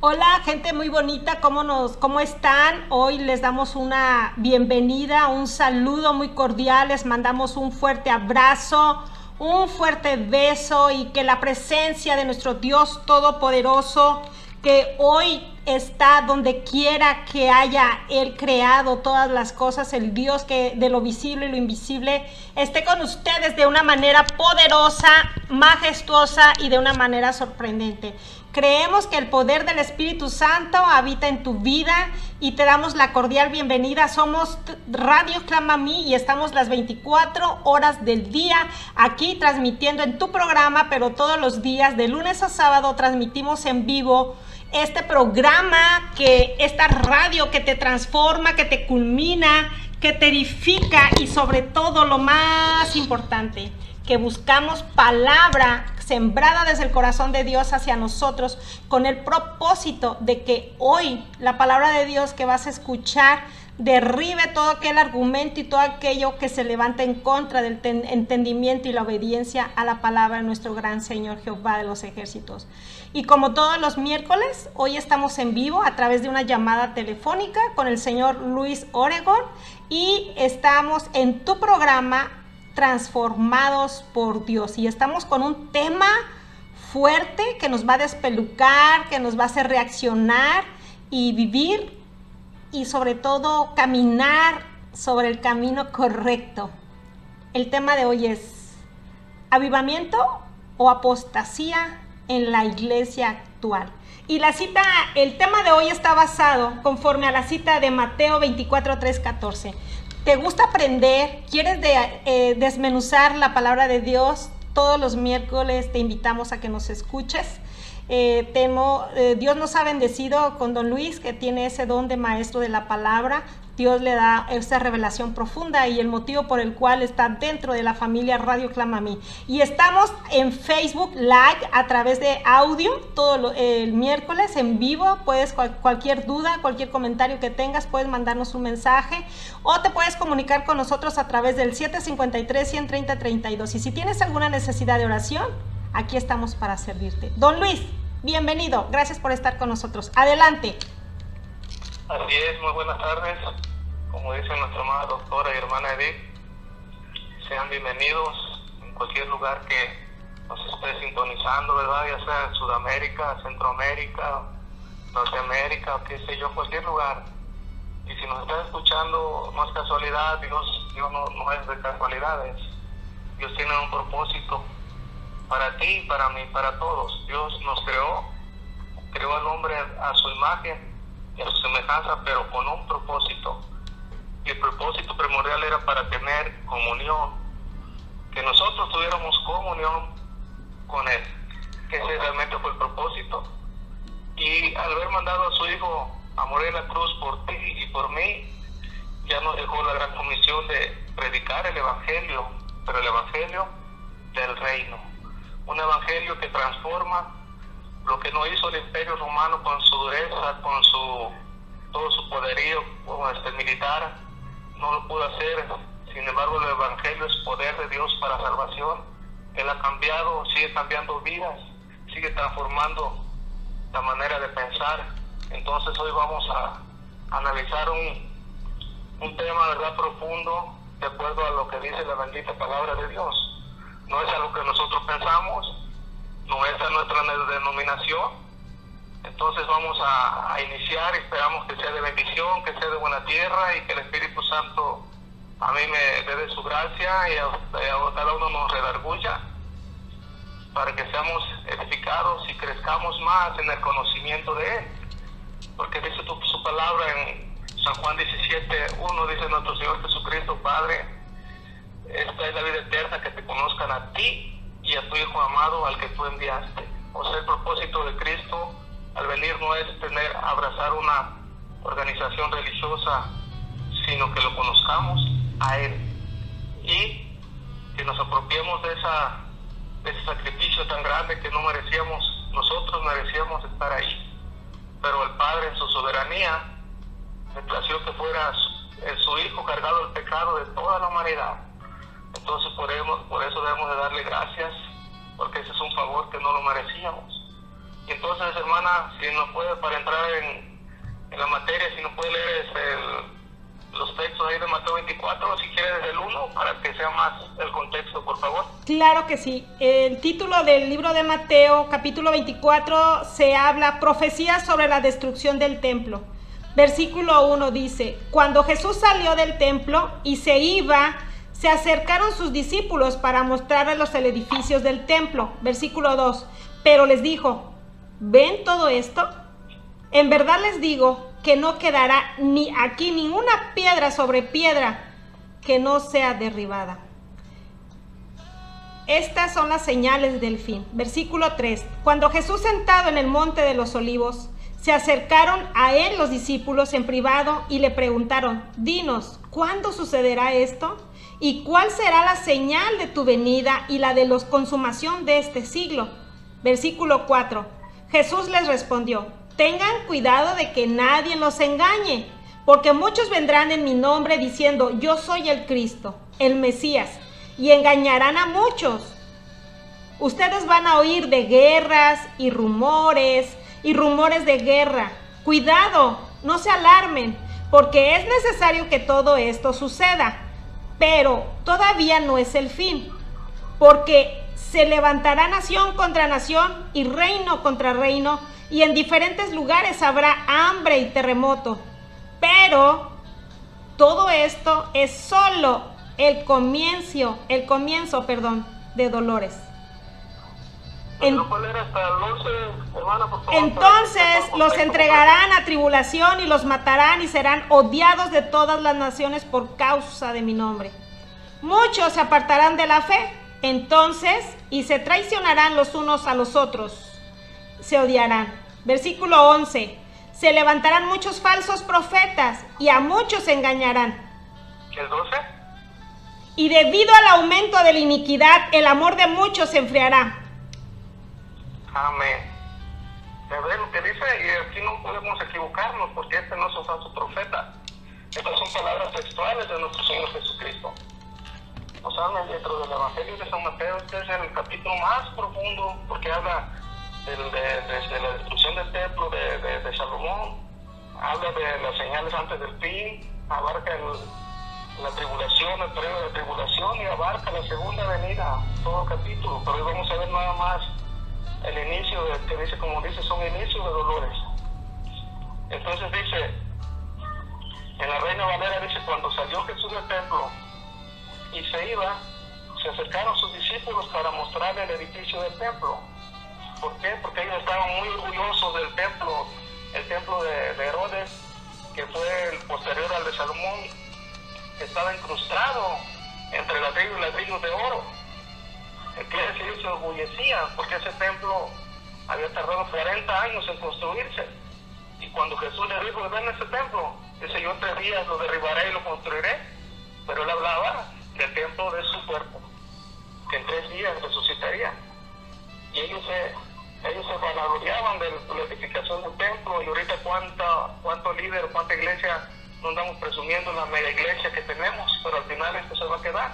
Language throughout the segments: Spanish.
Hola, gente muy bonita, ¿cómo están? Hoy les damos una bienvenida, un saludo muy cordial, les mandamos un fuerte abrazo, un fuerte beso y que la presencia de nuestro Dios Todopoderoso, que hoy está donde quiera que haya Él creado todas las cosas, el Dios que de lo visible y lo invisible, esté con ustedes de una manera poderosa, majestuosa y de una manera sorprendente. Creemos que el poder del Espíritu Santo habita en tu vida y te damos la cordial bienvenida. Somos Radio Clama a mí y estamos las 24 horas del día aquí transmitiendo en tu programa, pero todos los días de lunes a sábado transmitimos en vivo este programa, esta radio que te transforma, que te culmina, que te edifica y sobre todo lo más importante, que buscamos palabra sembrada desde el corazón de Dios hacia nosotros con el propósito de que hoy la palabra de Dios que vas a escuchar derribe todo aquel argumento y todo aquello que se levanta en contra del entendimiento y la obediencia a la palabra de nuestro gran Señor Jehová de los ejércitos. Y como todos los miércoles, hoy estamos en vivo a través de una llamada telefónica con el señor Luis Oregon y estamos en tu programa Transformados por Dios y estamos con un tema fuerte que nos va a despelucar, que nos va a hacer reaccionar y vivir y sobre todo caminar sobre el camino correcto. El tema de hoy es avivamiento o apostasía en la iglesia actual. Y el tema de hoy está basado conforme a la cita de Mateo 24, 3, 14. ¿Te gusta aprender? ¿Quieres desmenuzar la palabra de Dios? Todos los miércoles te invitamos a que nos escuches. Dios nos ha bendecido con don Luis, que tiene ese don de maestro de la palabra. Dios le da esa revelación profunda y el motivo por el cual está dentro de la familia Radio Clama a mí. Y estamos en Facebook Live a través de audio todo el miércoles en vivo. Puedes cualquier duda, cualquier comentario que tengas, puedes mandarnos un mensaje o te puedes comunicar con nosotros a través del 753-130-32. Y si tienes alguna necesidad de oración, aquí estamos para servirte. Don Luis, bienvenido. Gracias por estar con nosotros. Adelante. Así es, muy buenas tardes. Como dice nuestra amada doctora y hermana Edith, sean bienvenidos en cualquier lugar que nos esté sintonizando, ¿verdad? Ya sea en Sudamérica, Centroamérica, Norteamérica, qué sé yo, cualquier lugar. Y si nos están escuchando, no es casualidad, Dios no es de casualidades. Dios tiene un propósito para ti, para mí, para todos. Dios nos creó al hombre a su imagen y a su semejanza, pero con un propósito. Y el propósito primordial era para tener comunión, que nosotros tuviéramos comunión con Él. Ese realmente fue el propósito. Y al haber mandado a su Hijo a morir en la cruz por ti y por mí, ya nos dejó la gran comisión de predicar el Evangelio, pero el Evangelio del reino. Un Evangelio que transforma lo que no hizo el Imperio Romano con su dureza, con todo su poderío militar, no lo pudo hacer. Sin embargo, el Evangelio es poder de Dios para salvación. Él ha cambiado, sigue cambiando vidas, sigue transformando la manera de pensar. Entonces hoy vamos a analizar un tema, ¿verdad?, profundo, de acuerdo a lo que dice la bendita palabra de Dios. No es a lo que nosotros pensamos, no es a nuestra denominación. Entonces vamos a iniciar, esperamos que sea de bendición, que sea de buena tierra y que el Espíritu Santo a mí me dé de su gracia y a cada uno nos redarguya para que seamos edificados y crezcamos más en el conocimiento de Él. Porque dice su palabra en San Juan 17:1, dice nuestro Señor Jesucristo: Padre, esta es la vida eterna, que te conozcan a ti y a tu Hijo amado al que tú enviaste. O sea, el propósito de Cristo al venir no es abrazar una organización religiosa, sino que lo conozcamos a Él y que nos apropiemos de ese sacrificio tan grande que nosotros merecíamos estar ahí. Pero el Padre, en su soberanía, le plació que fuera su Hijo cargado el pecado de toda la humanidad. Entonces por eso debemos de darle gracias, porque ese es un favor que no lo merecíamos. Y entonces, hermana, si nos puede, para entrar en la materia, si nos puede leer los textos ahí de Mateo 24, si quiere desde el 1, para que sea más el contexto, por favor. Claro que sí. El título del libro de Mateo, capítulo 24, se habla profecías sobre la destrucción del templo. Versículo 1 dice: cuando Jesús salió del templo y se iba, se acercaron sus discípulos para mostrarles los edificios del templo. Versículo 2, pero les dijo: ¿ven todo esto? En verdad les digo que no quedará ni aquí ninguna piedra sobre piedra que no sea derribada. Estas son las señales del fin. Versículo 3. Cuando Jesús, sentado en el monte de los olivos, se acercaron a él los discípulos en privado y le preguntaron: dinos, ¿cuándo sucederá esto? ¿Y cuál será la señal de tu venida y la de la consumación de este siglo? Versículo 4. Jesús les respondió: tengan cuidado de que nadie los engañe, porque muchos vendrán en mi nombre diciendo: yo soy el Cristo, el Mesías, y engañarán a muchos. Ustedes van a oír de guerras y rumores de guerra. Cuidado, no se alarmen, porque es necesario que todo esto suceda, pero todavía no es el fin, porque se levantará nación contra nación y reino contra reino, y en diferentes lugares habrá hambre y terremoto. Pero todo esto es solo el comienzo, de dolores. Entonces los entregarán a tribulación y los matarán y serán odiados de todas las naciones por causa de mi nombre. Muchos se apartarán de la fe entonces y se traicionarán los unos a los otros. Se odiarán. Versículo 11. Se levantarán muchos falsos profetas y a muchos se engañarán. ¿El 12? Y debido al aumento de la iniquidad, el amor de muchos se enfriará. Amén. ¿Ya ven lo que dice? Y aquí no podemos equivocarnos, porque este no es un falso profeta. Estas son palabras textuales de nuestro Señor Jesucristo. O sea, dentro del Evangelio de San Mateo, este es el capítulo más profundo, porque habla de la destrucción del templo de Salomón, habla de las señales antes del fin, abarca la tribulación, el periodo de tribulación, y abarca la segunda venida, todo el capítulo. Pero hoy vamos a ver nada más el inicio, que dice, como dice, son inicios de dolores. Entonces dice, en la Reina Valera dice: cuando salió Jesús del templo y se iba, se acercaron sus discípulos para mostrarle el edificio del templo. ¿Por qué? Porque ellos estaban muy orgullosos del templo, el templo de Herodes, que fue el posterior al de Salomón. Estaba incrustado entre ladrillos y ladrillos de oro. Quiere decir, se orgullecían porque ese templo había tardado 40 años en construirse. Y cuando Jesús le dijo: ven a ese templo, dice: yo en 3 días lo derribaré y lo construiré. Pero él hablaba del templo de su cuerpo, que en 3 días resucitaría. Y ellos se vanagloriaban de la edificación del templo. Y ahorita cuánto líder, cuánta iglesia no andamos presumiendo la mega iglesia que tenemos, pero al final esto se va a quedar,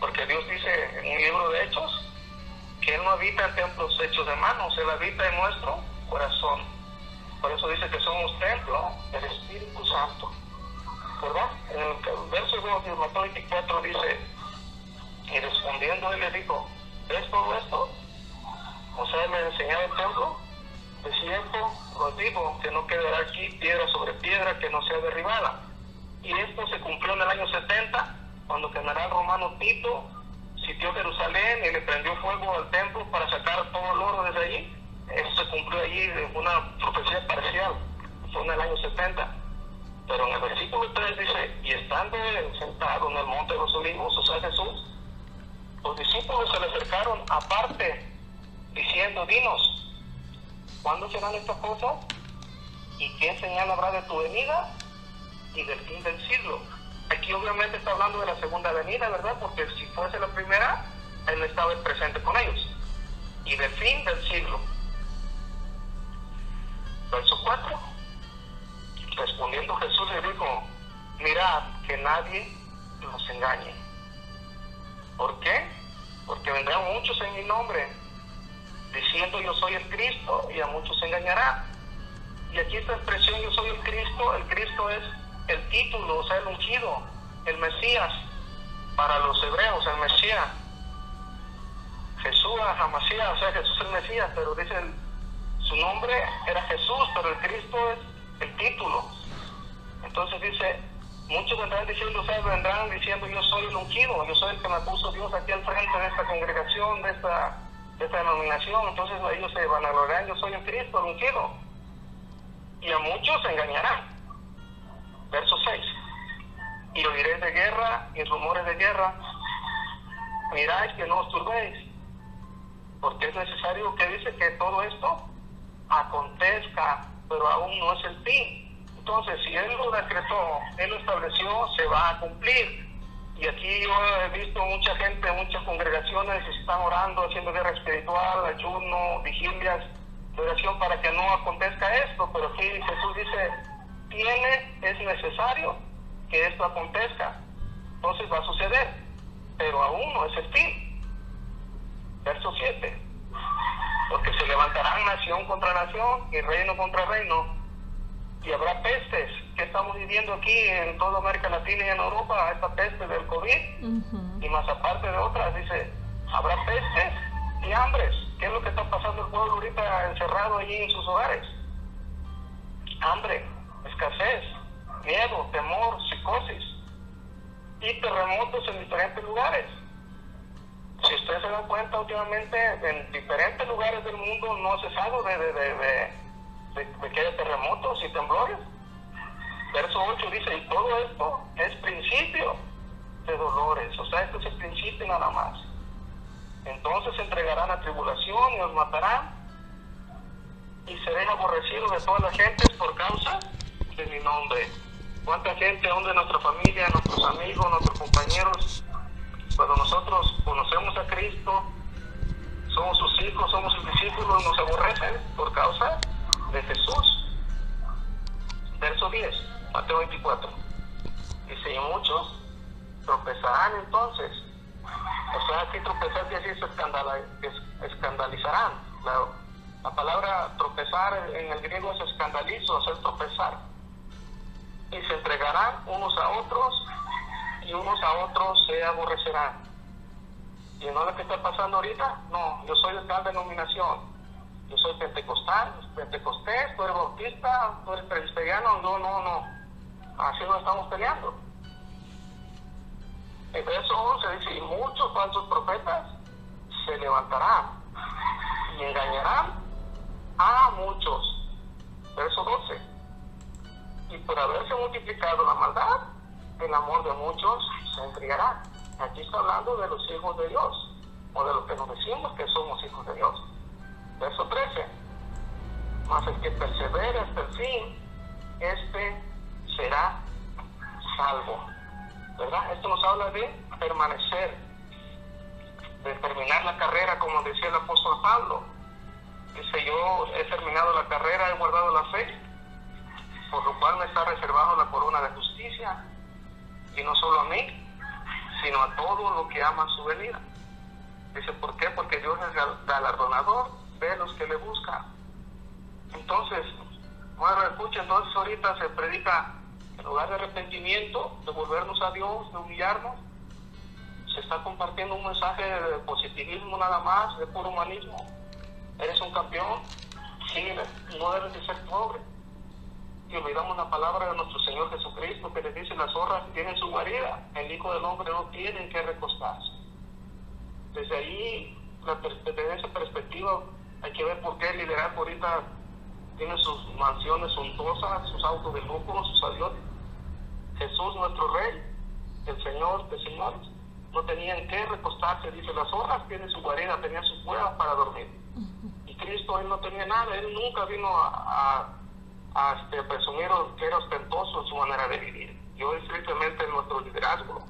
porque Dios dice en un libro de Hechos que Él no habita en templos hechos de manos, Él habita en nuestro corazón. Por eso dice que somos templo del Espíritu Santo, ¿verdad? En el verso 2 de Mateo 24 dice: y respondiendo Él le dijo: ¿ves todo esto? O sea, me enseñaba el templo. De cierto os digo que no quedará aquí piedra sobre piedra que no sea derribada. Y esto se cumplió en el año 70, cuando el general romano Tito sitió Jerusalén y le prendió fuego al templo para sacar todo el oro desde allí. Eso se cumplió allí, una profecía parcial, fue en el año 70. Pero en el versículo 3 dice: y estando él sentado en el monte de los olivos, o sea Jesús, los discípulos se le acercaron aparte, diciendo: dinos, ¿cuándo serán estas cosas? ¿Y qué señal habrá de tu venida y del fin del siglo? Aquí obviamente está hablando de la segunda venida, ¿verdad? Porque si fuese la primera, Él no estaba presente con ellos. Y del fin del siglo. Verso 4. Respondiendo Jesús le dijo: mirad que nadie nos engañe. ¿Por qué? Porque vendrán muchos en mi nombre, diciendo: yo soy soy el Cristo, y a muchos se engañará. Y aquí esta expresión yo soy el Cristo es el título, o sea, el ungido, el Mesías, para los hebreos, el Mesías. Jesús, Hamasías, o sea, Jesús el Mesías, pero dice su nombre era Jesús, pero el Cristo es el título. Entonces dice, muchos vendrán diciendo, o sea, vendrán diciendo, yo soy el ungido, yo soy el que me puso Dios aquí al frente de esta congregación, de esta denominación. Entonces ellos se van a lograr, yo soy el Cristo, el ungido. Y a muchos se engañarán. Verso 6. Y oiréis de guerra y rumores de guerra. Miráis que no os turbéis, porque es necesario que dice que todo esto acontezca, pero aún no es el fin. Entonces, si Él lo decretó, Él lo estableció, se va a cumplir. Y aquí yo he visto mucha gente, muchas congregaciones están orando, haciendo guerra espiritual, ayuno, vigilias, oración para que no acontezca esto. Pero aquí Jesús dice, es necesario que esto acontezca. Entonces va a suceder, pero aún no es el fin. Verso 7. Porque se levantarán nación contra nación y reino contra reino, y habrá pestes, que estamos viviendo aquí en toda América Latina y en Europa, esta peste del COVID, y más aparte de otras, dice, habrá pestes y hambres. ¿Qué es lo que está pasando el pueblo ahorita encerrado allí en sus hogares? Hambre, escasez, miedo, temor, psicosis y terremotos en diferentes lugares. Si ustedes se dan cuenta, últimamente en diferentes lugares del mundo no ha cesado de que haya terremotos y temblores. Verso 8 dice, y todo esto es principio de dolores. O sea, esto es el principio nada más. Entonces se entregarán a tribulación y os matarán, y seréis aborrecidos de todas las gentes por causa de mi nombre. ¿Cuánta gente aún de nuestra familia, nuestros amigos, nuestros compañeros, cuando nosotros conocemos a Cristo, somos sus hijos, somos sus discípulos, nos aborrecen por causa de Jesús? Verso 10, Mateo 24. Dice, y muchos tropezarán entonces. O sea, aquí tropezar quiere decir se escandalizarán. La palabra tropezar en el griego es escandalizo, hacer tropezar. Y se entregarán unos a otros, y unos a otros se aborrecerán. ¿Y no es lo que está pasando ahorita? No, yo soy de tal denominación. Yo soy pentecostés, tú eres bautista, tú eres presbiteriano. No. Así no estamos peleando. En verso 11 dice, y muchos falsos profetas se levantarán y engañarán a muchos. Verso 12. Y por haberse multiplicado la maldad, el amor de muchos se enfriará. Aquí está hablando de los hijos de Dios, o de los que nos decimos que somos hijos de Dios. Verso 13. Mas el que persevere hasta el fin, este será salvo. ¿Verdad? Esto nos habla de permanecer, de terminar la carrera, como decía el apóstol Pablo. Dice, yo he terminado la carrera, he guardado la fe, por lo cual me está reservado la corona de justicia, y no solo a mí, sino a todos los que aman su venida. Dice, ¿por qué? Porque Dios es galardonador de los que le buscan. Entonces, bueno, escucha, entonces ahorita se predica, en lugar de arrepentimiento, de volvernos a Dios, de humillarnos, se está compartiendo un mensaje de positivismo nada más, de puro humanismo. Eres un campeón, sí, no debes de ser pobre. Y olvidamos la palabra de nuestro Señor Jesucristo, que le dice, las zorras tienen su guarida, el Hijo del Hombre no tiene que recostarse. Desde ahí, desde esa perspectiva, hay que ver por qué el liderazgo ahorita tiene sus mansiones suntuosas, sus autos de lujo, sus aviones. Jesús, nuestro Rey, el Señor de señores, no tenían que recostarse. Dice, las zorras tienen su guarida, tenían sus cuevas para dormir. Y Cristo, Él no tenía nada, Él nunca vino a presumir que era ostentoso en su manera de vivir. Yo es simplemente nuestro liderazgo.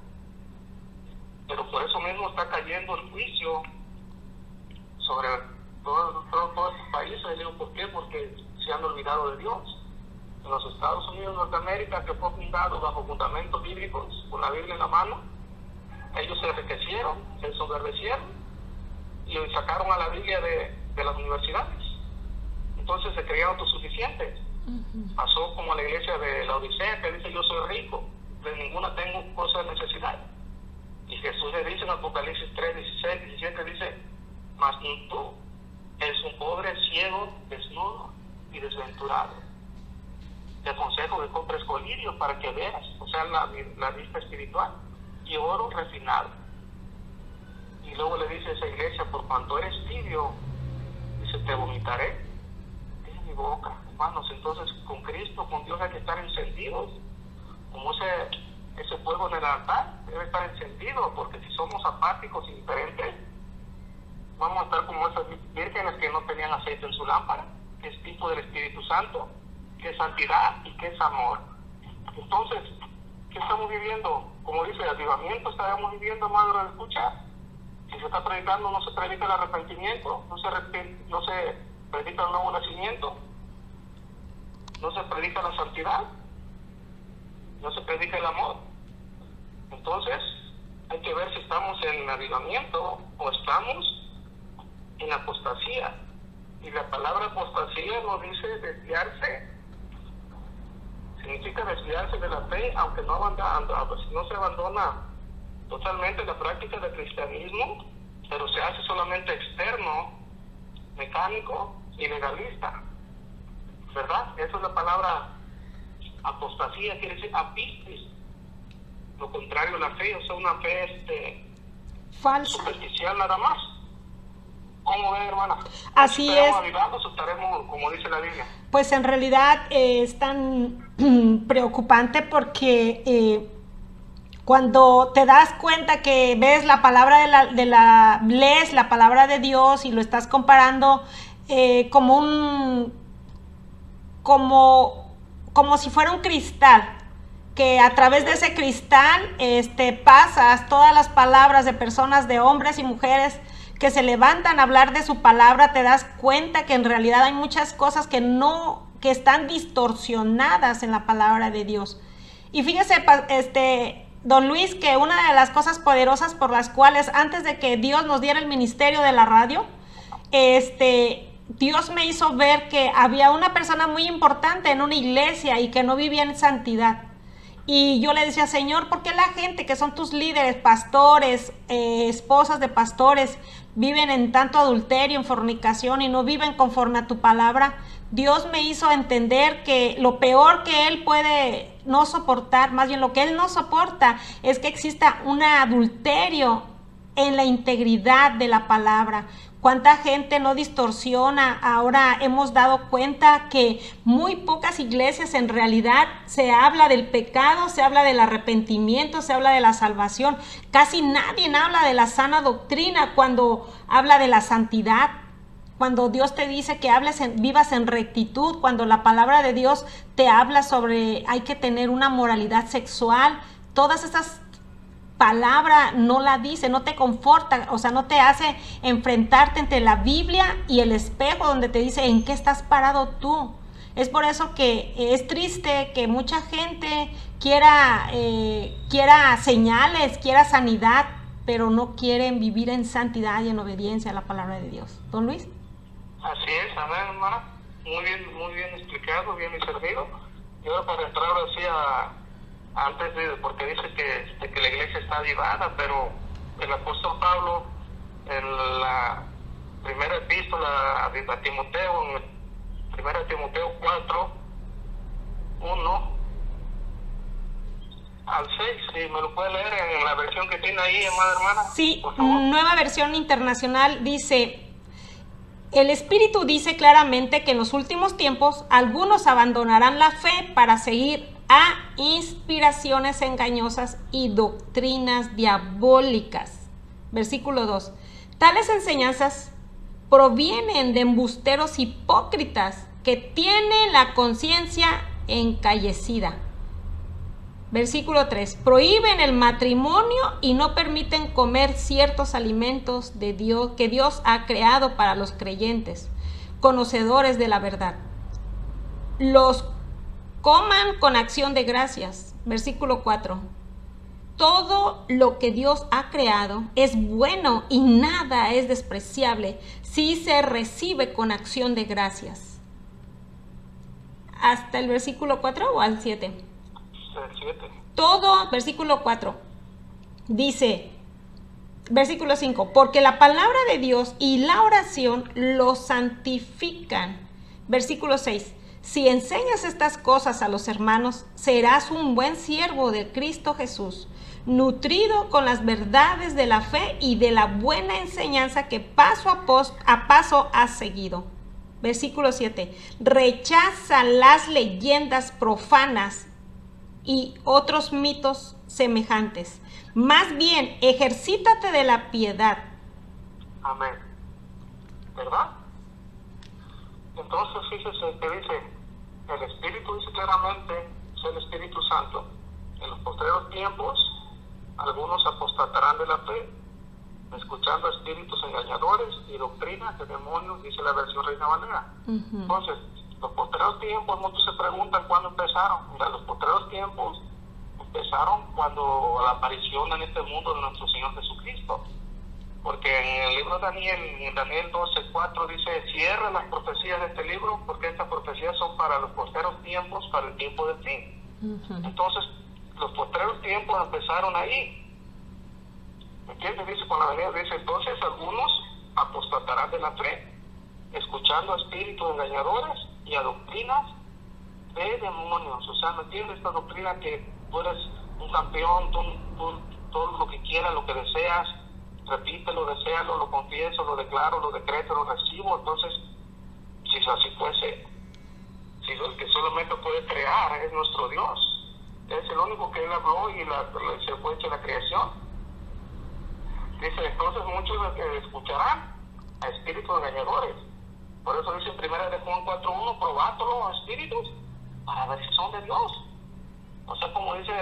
Pero por eso mismo está cayendo el juicio sobre todos estos países. Digo, ¿por qué? Porque se han olvidado de Dios. En los Estados Unidos de Norteamérica, que fue fundado bajo fundamentos bíblicos, con la Biblia en la mano, ellos se enriquecieron, se ensoberbecieron y sacaron a la Biblia de las universidades. autosuficientes. Pasó como a la iglesia de la Odisea, que dice: yo soy rico, de ninguna tengo cosa de necesidad. Y Jesús le dice en Apocalipsis 3, 16, 17, dice: mas tú eres un pobre, ciego, desnudo y desventurado. Te aconsejo que compres colirio para que veas, o sea, la vista espiritual, y oro refinado. Y luego le dice a esa iglesia: por cuanto eres tibio, dice, te vomitaré de mi boca. Hermanos, entonces con Cristo, con Dios hay que estar encendidos, como ese fuego en el altar debe estar encendido, porque si somos apáticos, indiferentes, vamos a estar como esas vírgenes que no tenían aceite en su lámpara, que es tipo del Espíritu Santo, que es santidad y que es amor. Entonces, ¿qué estamos viviendo? Como dice, avivamiento estaremos viviendo, hermano, de escuchar. Si se está predicando, no se predica el arrepentimiento, no se predica el nuevo nacimiento, no se predica la santidad, no se predica el amor. Entonces, hay que ver si estamos en avivamiento o estamos en apostasía. Y la palabra apostasía nos dice desviarse. Significa desviarse de la fe, aunque no se abandona totalmente la práctica del cristianismo, pero se hace solamente externo, mecánico y legalista, ¿verdad? Esa es la palabra apostasía, quiere decir apistis, lo contrario a la fe, o sea, una fe falsa, superficial nada más. ¿Cómo ve, hermana? Así es. ¿Estaremos avivados o estaremos, como dice la Biblia? Pues en realidad es tan preocupante porque cuando te das cuenta que ves la palabra lees la palabra de Dios y lo estás comparando como si fuera un cristal, que a través de ese cristal pasas todas las palabras de personas, de hombres y mujeres que se levantan a hablar de su palabra, te das cuenta que en realidad hay muchas cosas que están distorsionadas en la palabra de Dios. Y fíjese, don Luis, que una de las cosas poderosas por las cuales antes de que Dios nos diera el ministerio de la radio, Dios me hizo ver que había una persona muy importante en una iglesia y que no vivía en santidad. Y yo le decía: Señor, ¿por qué la gente que son tus líderes, pastores, esposas de pastores, viven en tanto adulterio, en fornicación y no viven conforme a tu palabra? Dios me hizo entender que lo peor que Él puede no soportar, más bien lo que Él no soporta, es que exista un adulterio en la integridad de la palabra. ¿Cuánta gente no distorsiona? Ahora hemos dado cuenta que muy pocas iglesias en realidad se habla del pecado, se habla del arrepentimiento, se habla de la salvación. Casi nadie habla de la sana doctrina cuando habla de la santidad. Cuando Dios te dice que vivas en rectitud, cuando la palabra de Dios te habla sobre hay que tener una moralidad sexual, todas esas palabra no la dice, no te conforta, o sea, no te hace enfrentarte entre la Biblia y el espejo donde te dice en qué estás parado tú. Es por eso que es triste que mucha gente quiera señales, quiera sanidad, pero no quieren vivir en santidad y en obediencia a la palabra de Dios. ¿Don Luis? Así es, amén, hermana. Muy bien explicado, bien servido. Y ahora para entrar así porque dice que la iglesia está avivada, pero el apóstol Pablo en la primera epístola a Timoteo, en 1 Timoteo 4, 1 al 6, si me lo puede leer en la versión que tiene ahí, hermana. Sí, Nueva Versión Internacional dice: el Espíritu dice claramente que en los últimos tiempos algunos abandonarán la fe para seguir a inspiraciones engañosas y doctrinas diabólicas. Versículo 2. Tales enseñanzas provienen de embusteros hipócritas que tienen la conciencia encallecida. Versículo 3. Prohíben el matrimonio y no permiten comer ciertos alimentos de Dios que Dios ha creado para los creyentes, conocedores de la verdad. Los coman con acción de gracias. Versículo 4. Todo lo que Dios ha creado es bueno y nada es despreciable si se recibe con acción de gracias. hasta el versículo 4 o al 7? El 7. Todo, versículo 4. Dice, versículo 5, porque la palabra de Dios y la oración lo santifican. Versículo 6, si enseñas estas cosas a los hermanos, serás un buen siervo de Cristo Jesús, nutrido con las verdades de la fe y de la buena enseñanza que paso a paso has seguido. Versículo 7, rechaza las leyendas profanas y otros mitos semejantes. Más bien, ejercítate de la piedad. Amén. ¿Verdad? Entonces, fíjese que dice, el Espíritu dice claramente, es el Espíritu Santo. En los postreros tiempos, algunos apostatarán de la fe, escuchando espíritus engañadores y doctrinas de demonios, dice la versión Reina Valera. Entonces, los postreros tiempos, muchos se preguntan cuándo empezaron. Mira, los postreros tiempos empezaron cuando la aparición en este mundo de nuestro Señor Jesucristo. Porque en el libro de Daniel, en Daniel 12:4 dice, cierra las profecías de este libro, porque estas profecías son para los postreros tiempos, para el tiempo del fin. Entonces, los postreros tiempos empezaron ahí. ¿Me entiendes? Dice, con la venida, dice, entonces algunos apostatarán de la fe, escuchando a espíritus engañadores y a doctrinas de demonios. O sea, ¿me entiendes? Esta doctrina que tú eres un campeón, tú todo lo que quieras, lo que deseas, repítelo, deséalo, lo confieso, lo declaro, lo decreto, lo recibo. Entonces, si así fuese, si el que solamente puede crear es nuestro Dios, es el único que Él habló y se fue hecha la creación. Dice, entonces muchos escucharán a espíritus engañadores. Por eso dice en 1 Juan 4:1, probátelo a espíritus para ver si son de Dios. O sea, como dice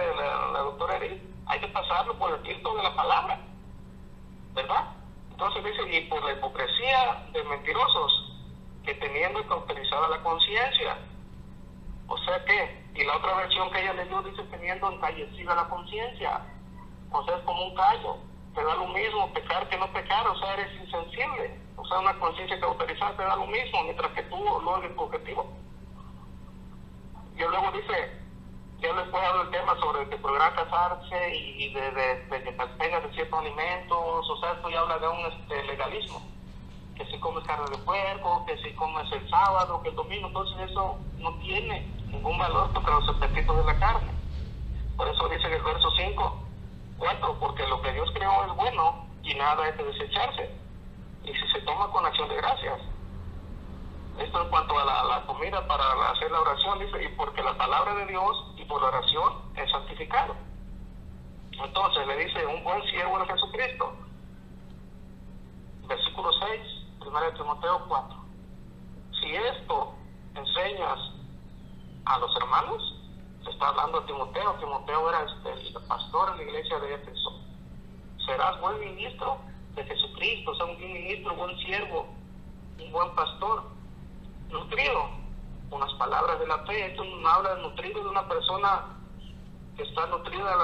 la doctora Edith, hay que pasarlo por el filtro de la palabra, ¿verdad? Entonces dice, y por la hipocresía de mentirosos, que teniendo cauterizada la conciencia. O sea que, y la otra versión que ella leyó dice, teniendo encallecida la conciencia. O sea, es como un callo. Te da lo mismo pecar que no pecar, o sea, eres insensible. O sea, una conciencia cauterizada te da lo mismo, mientras que tú logres tu objetivo. Y luego dice, ya después hablo del tema sobre que podrá casarse y de que te abstengas de ciertos alimentos. O sea, esto ya habla de un legalismo. Que si comes carne de puerco, que si comes el sábado, que el domingo. Entonces eso no tiene ningún valor contra los apetitos de la carne. Por eso dice en el verso 4, porque lo que Dios creó es bueno y nada es de desecharse. Y si se toma con acción de gracias. Esto en cuanto a la comida para hacer la oración, dice, y porque la palabra de Dios y por la oración es santificado. Entonces le dice, un buen siervo de Jesucristo. Versículo 6, 1 Timoteo 4. Si esto enseñas a los hermanos, se está hablando a Timoteo. Timoteo era el pastor en la iglesia de Éfeso. Serás buen ministro de Jesucristo, o sea, un buen ministro, un buen siervo, un buen pastor, nutrido con las palabras de la fe. Esto no habla de nutrido de una persona que está nutrida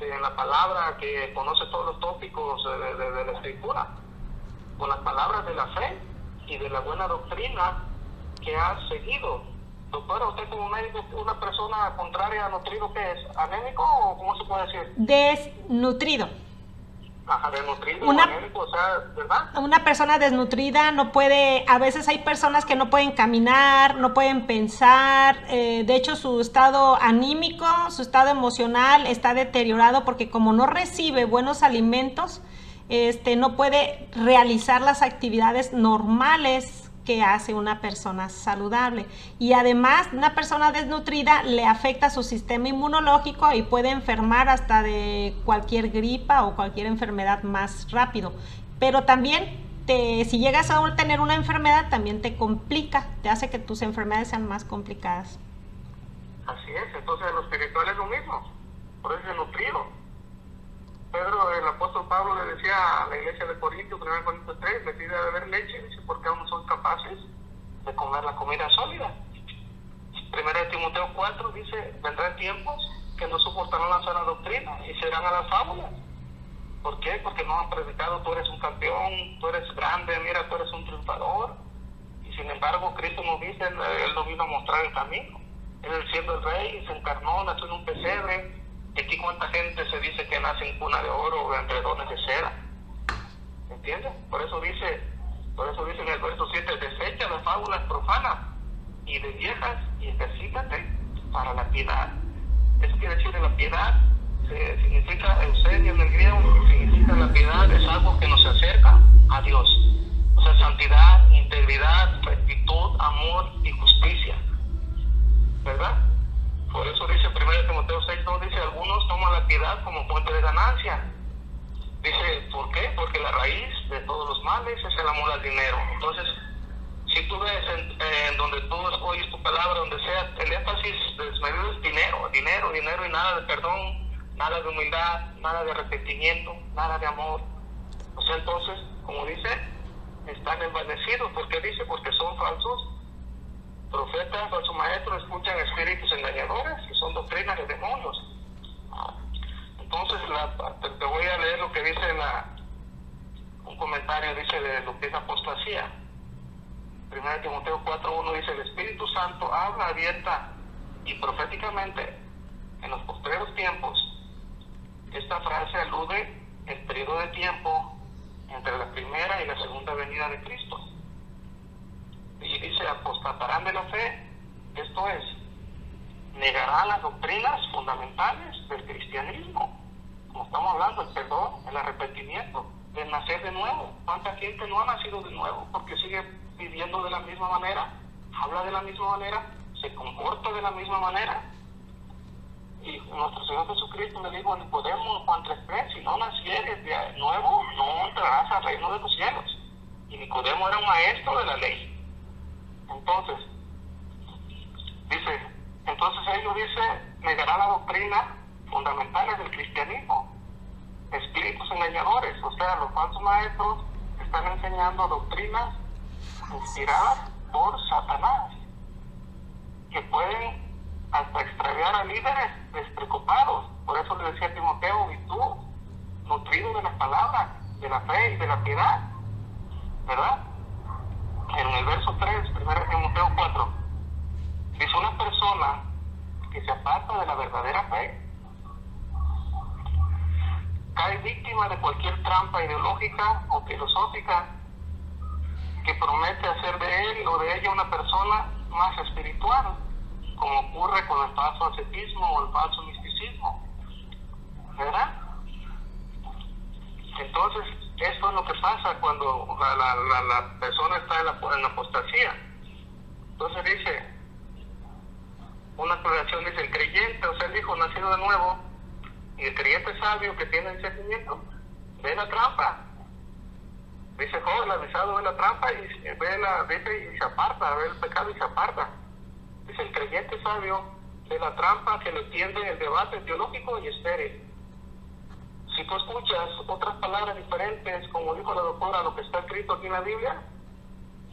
en la palabra, que conoce todos los tópicos de la escritura, con las palabras de la fe y de la buena doctrina que has seguido. Doctora, usted como médico, una persona contraria a nutrido, ¿qué es? ¿Anémico o cómo se puede decir? Desnutrido. Ajá, desnutrido, anémico, o sea, ¿verdad? Una persona desnutrida no puede, a veces hay personas que no pueden caminar, no pueden pensar, de hecho su estado anímico, su estado emocional está deteriorado porque como no recibe buenos alimentos, no puede realizar las actividades normales que hace una persona saludable. Y además, una persona desnutrida le afecta su sistema inmunológico y puede enfermar hasta de cualquier gripa o cualquier enfermedad más rápido. Pero también, si llegas a tener una enfermedad, también te complica, te hace que tus enfermedades sean más complicadas. Así es, entonces lo espiritual es lo mismo, por eso es nutrido. Pedro, el apóstol Pablo le decía a la iglesia de Corintios, 1 Corintios 3, le pide beber leche, dice, porque aún no son capaces de comer la comida sólida. 1 Timoteo 4 dice, vendrán tiempos que no soportarán la sana doctrina y serán a las fábulas. ¿Por qué? Porque no han predicado, tú eres un campeón, tú eres grande, mira, tú eres un triunfador. Y sin embargo, Cristo nos dice, Él nos vino a mostrar el camino. Él siendo el rey, se encarnó, nació en un pesebre. Aquí cuánta gente se dice que nace en cuna de oro o en redones de seda. ¿Entiendes? Por eso dice en el verso 7, desecha las fábulas profanas y de viejas y ejercítate para la piedad. Eso quiere decir, la piedad significa eusebia en el griego, significa la piedad, es algo que nos acerca a Dios. O sea, santidad, integridad, rectitud, amor y justicia. ¿Verdad? Por eso dice 1 Timoteo 6:2, dice, algunos toman la piedad como fuente de ganancia. Dice, ¿por qué? Porque la raíz de todos los males es el amor al dinero. Entonces, si tú ves en donde tú oyes tu palabra, donde sea, el énfasis desmedido es dinero, dinero, dinero, y nada de perdón, nada de humildad, nada de arrepentimiento, nada de amor. O sea, entonces, como dice, están envanecidos. ¿Por qué dice? Porque son falsos profetas, falsos maestros, escuchan espíritus engañadores, que son doctrinas de demonios. Entonces, te voy a leer lo que dice un comentario, dice de lo que es apostasía. 1 Timoteo 4:1 dice, el Espíritu Santo habla abierta y proféticamente en los postreros tiempos. Esta frase alude al periodo de tiempo entre la primera y la segunda venida de Cristo. Y dice, apostatarán de la fe, esto es, negarán las doctrinas fundamentales del cristianismo, como estamos hablando, el perdón, el arrepentimiento, el nacer de nuevo. ¿Cuánta gente no ha nacido de nuevo? Porque sigue viviendo de la misma manera, habla de la misma manera, se comporta de la misma manera. Y nuestro Señor Jesucristo le dijo a Nicodemo en Juan 3:3, si no nacieres de nuevo, no entrarás al reino de los cielos. Y Nicodemo era un maestro de la ley. Entonces ellos dicen, negará la doctrina fundamentales del cristianismo, espíritus engañadores, o sea, los falsos maestros están enseñando doctrinas inspiradas por Satanás, que pueden hasta extraviar a líderes despreocupados. Por eso le decía a Timoteo, y tú, nutrido de las palabras, de la fe y de la piedad, ¿verdad? En el verso 3, 1 Timoteo 4, dice, una persona que se aparta de la verdadera fe cae víctima de cualquier trampa ideológica o filosófica que promete hacer de él o de ella una persona más espiritual, como ocurre con el falso ascetismo o el falso misticismo, ¿verdad? Entonces, esto es lo que pasa cuando la persona está en la apostasía. Entonces dice, una aclaración, dice, el creyente, o sea, el hijo nacido de nuevo, y el creyente sabio que tiene discernimiento, ve la trampa. Dice, joven, avisado ve la trampa y y se aparta, ve el pecado y se aparta. Dice, el creyente sabio ve la trampa que le tiende el debate teológico y estéril. Si tú escuchas otras palabras diferentes, como dijo la doctora, lo que está escrito aquí en la Biblia,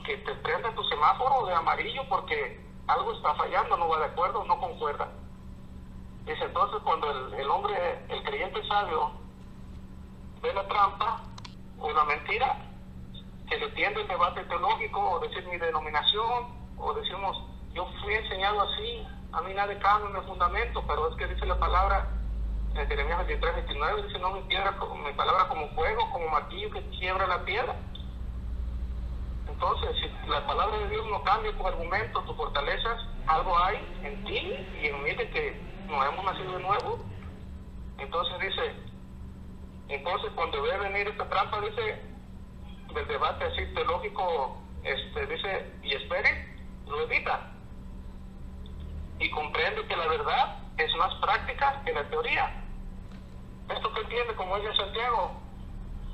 que te prenda tu semáforo de amarillo porque algo está fallando, no va de acuerdo, no concuerda. Dice, entonces cuando el creyente sabio ve la trampa o la mentira que le tiende el debate teológico, o decir mi denominación, o decimos yo fui enseñado así, a mí nada de cambio en el fundamento, pero es que dice la palabra en Jeremías 23:29, dice, no mi palabra como fuego, como martillo que quiebra la piedra. Entonces, si la palabra de Dios no cambia tu argumento, tus fortalezas, algo hay en ti y en mí de que no hemos nacido de nuevo. Entonces dice, cuando ve venir esta trampa, dice, del debate así teológico, dice, y espere, lo evita. Y comprende que la verdad es más práctica que la teoría. Esto que entiende, como dice Santiago,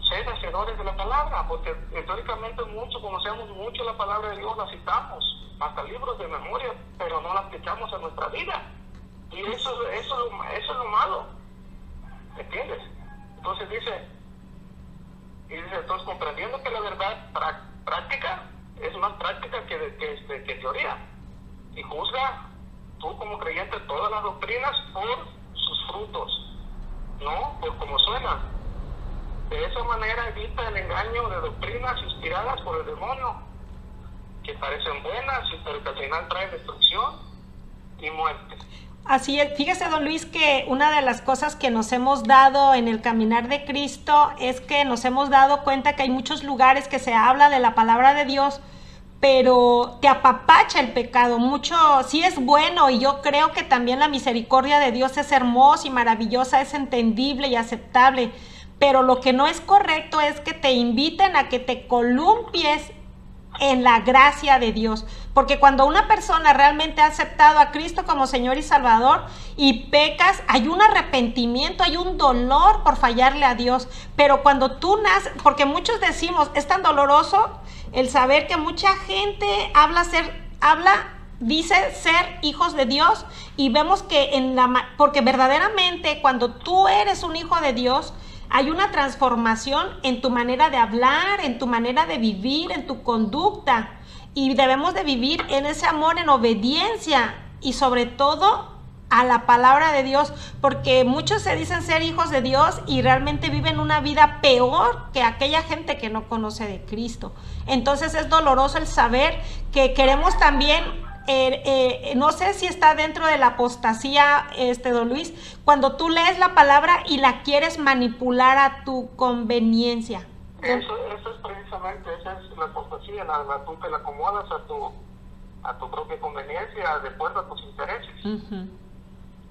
ser hacedores de la palabra, porque teóricamente conocemos mucho la palabra de Dios, la citamos, hasta libros de memoria, pero no la aplicamos en nuestra vida. Y eso es lo malo, ¿entiendes? Entonces dice, entonces comprendiendo que la verdad práctica es más práctica que teoría, y juzga tú como creyente todas las doctrinas por sus frutos, no por cómo suenan. De esa manera evita el engaño de doctrinas inspiradas por el demonio, que parecen buenas, pero que al final traen destrucción y muerte. Así es, fíjese don Luis que una de las cosas que nos hemos dado en el caminar de Cristo es que nos hemos dado cuenta que hay muchos lugares que se habla de la palabra de Dios, pero te apapacha el pecado, mucho, sí es bueno y yo creo que también la misericordia de Dios es hermosa y maravillosa, es entendible y aceptable, pero lo que no es correcto es que te inviten a que te columpies en la gracia de Dios, porque cuando una persona realmente ha aceptado a Cristo como Señor y Salvador y pecas, hay un arrepentimiento, hay un dolor por fallarle a Dios, pero cuando tú naces, porque muchos decimos, es tan doloroso el saber que mucha gente dice ser hijos de Dios y vemos que porque verdaderamente cuando tú eres un hijo de Dios, hay una transformación en tu manera de hablar, en tu manera de vivir, en tu conducta. Y debemos de vivir en ese amor, en obediencia y sobre todo a la palabra de Dios. Porque muchos se dicen ser hijos de Dios y realmente viven una vida peor que aquella gente que no conoce de Cristo. Entonces es doloroso el saber que queremos también... no sé si está dentro de la apostasía, don Luis, cuando tú lees la palabra y la quieres manipular a tu conveniencia. Eso es precisamente, esa es la apostasía, tú te la acomodas a tu propia conveniencia, de acuerdo a tus intereses.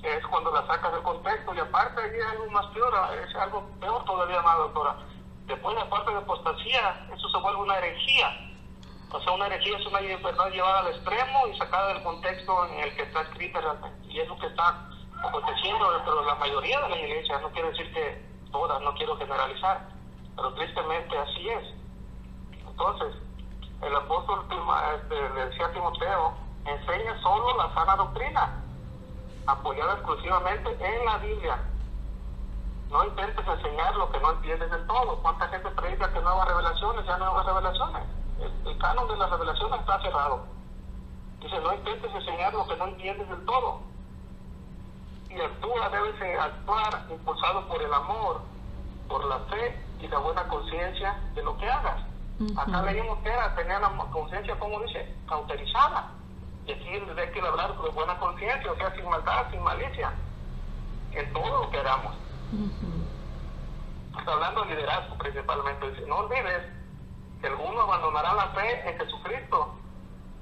Es cuando la sacas del contexto, y aparte hay algo más peor, es algo peor todavía más, doctora. Después, aparte de apostasía, eso se vuelve una herejía. O sea, una herejía es una verdad llevada al extremo y sacada del contexto en el que está escrita realmente. Y es lo que está aconteciendo dentro de la mayoría de las iglesias. No quiero decir que todas, no quiero generalizar, pero tristemente así es. Entonces, el apóstol le decía a Timoteo, enseña solo la sana doctrina, apoyada exclusivamente en la Biblia. No intentes enseñar lo que no entiendes del todo. ¿Cuánta gente predica que nuevas revelaciones, ya nuevas revelaciones? El canon de las revelaciones está cerrado. Dice, no intentes enseñar lo que no entiendes del todo. Y debes actuar impulsado por el amor, por la fe y la buena conciencia de lo que hagas. Acá leímos que era tener la conciencia, como dice, cauterizada. Y aquí hay que hablar con buena conciencia, o sea, sin maldad, sin malicia, en todo lo que hagamos. Está hablando de liderazgo principalmente. Dice, no olvides que algunos abandonarán la fe en Jesucristo,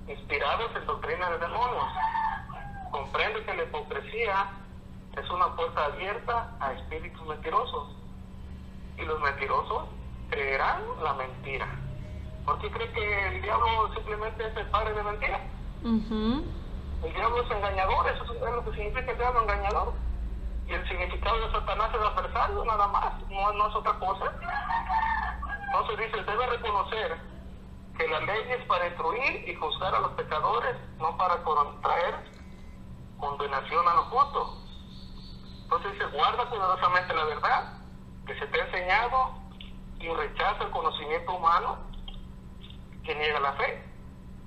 inspirados en doctrina de demonios. Comprende que la hipocresía es una puerta abierta a espíritus mentirosos, y los mentirosos creerán la mentira. ¿Por qué cree que el diablo simplemente es el padre de mentira? El diablo es engañador, eso es lo que significa el diablo, engañador. Y el significado de Satanás es adversario, nada más, no es otra cosa. Entonces dice, debe reconocer que la ley es para instruir y juzgar a los pecadores, no para contraer condenación a los justos. Entonces dice, guarda cuidadosamente la verdad que se te ha enseñado y rechaza el conocimiento humano que niega la fe.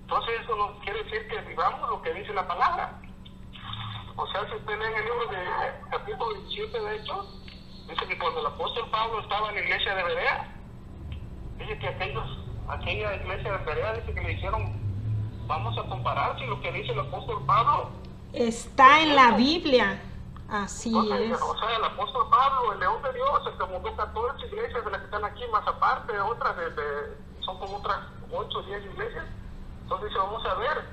Entonces eso no quiere decir que vivamos lo que dice la palabra. O sea, si usted lee en el libro de capítulo 17 de Hechos, dice que cuando el apóstol Pablo estaba en la iglesia de Berea, dice que aquella iglesia de Berea, dice que le dijeron, vamos a comparar si lo que dice el apóstol Pablo está en la Biblia. Así entonces, es. O sea, el apóstol Pablo, el león de Dios, el que fundó 14 iglesias de las que están aquí, más aparte de otras, son como otras 8 o 10 iglesias. Entonces dice, vamos a ver,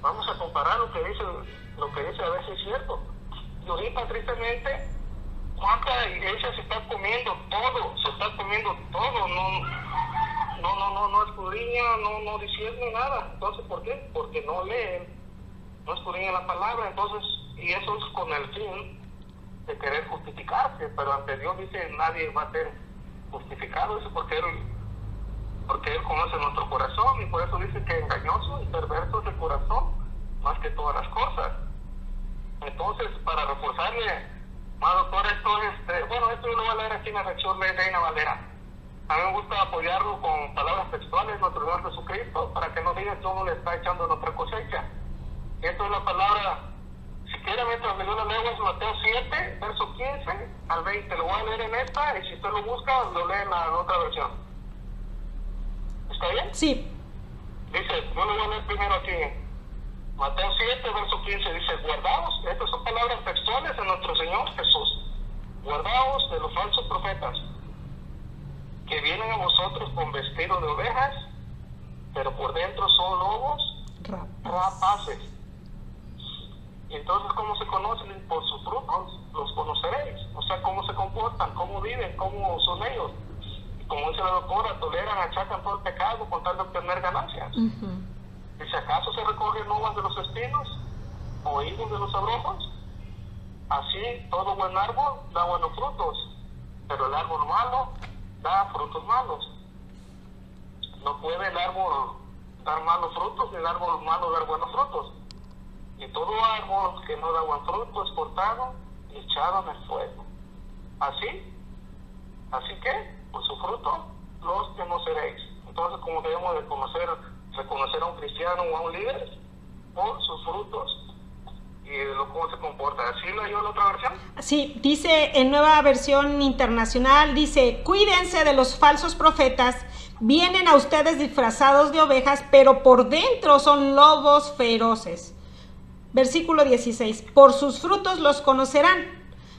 vamos a comparar lo que dice a ver si es cierto. Y ahorita, tristemente, ¿cuántas iglesias se están comiendo todo? No escudriñan, no disciernen nada. Entonces, ¿por qué? Porque no leen, no escudriñan la palabra. Entonces, y eso es con el fin de querer justificarse, pero ante Dios dice, nadie va a ser justificado. Eso porque Él conoce nuestro corazón, y por eso dice que engañoso y perverso es el corazón, más que todas las cosas. Entonces, para reforzarle, doctor, esto yo lo voy a leer aquí en la versión de Reina Valera. A mí me gusta apoyarlo con palabras textuales de nuestro Señor Jesucristo, para que no digan que uno le está echando nuestra cosecha. Esto es la palabra, si quiere, mientras yo la leo, es Mateo 7, verso 15 al 20. Lo voy a leer en esta, y si usted lo busca, lo lee en la otra versión. ¿Está bien? Sí. Dice, yo lo voy a leer primero aquí. Mateo 7, verso 15, dice, guardaos, estas son palabras textuales de nuestro Señor Jesús, guardaos de los falsos profetas, que vienen a vosotros con vestido de ovejas, pero por dentro son lobos rapaces. Y entonces, ¿cómo se conocen? Por sus frutos los conoceréis. O sea, cómo se comportan, cómo viven, cómo son ellos. Como dice la doctora, toleran, achacan todo el pecado con tal de obtener ganancias. Dice, ¿acaso se recogen uvas de los espinos o higos de los abrojos? Así, todo buen árbol da buenos frutos, pero el árbol malo da frutos malos. No puede el árbol dar malos frutos ni el árbol malo dar buenos frutos. Y todo árbol que no da buen fruto es cortado y echado en el fuego. Así que, por su fruto los conoceréis. Entonces, como debemos de reconocer a un cristiano o a un líder por sus frutos y cómo se comporta. ¿Así lo leyó la otra versión? Sí, dice en Nueva Versión Internacional, dice, cuídense de los falsos profetas, vienen a ustedes disfrazados de ovejas, pero por dentro son lobos feroces. Versículo 16, por sus frutos los conocerán.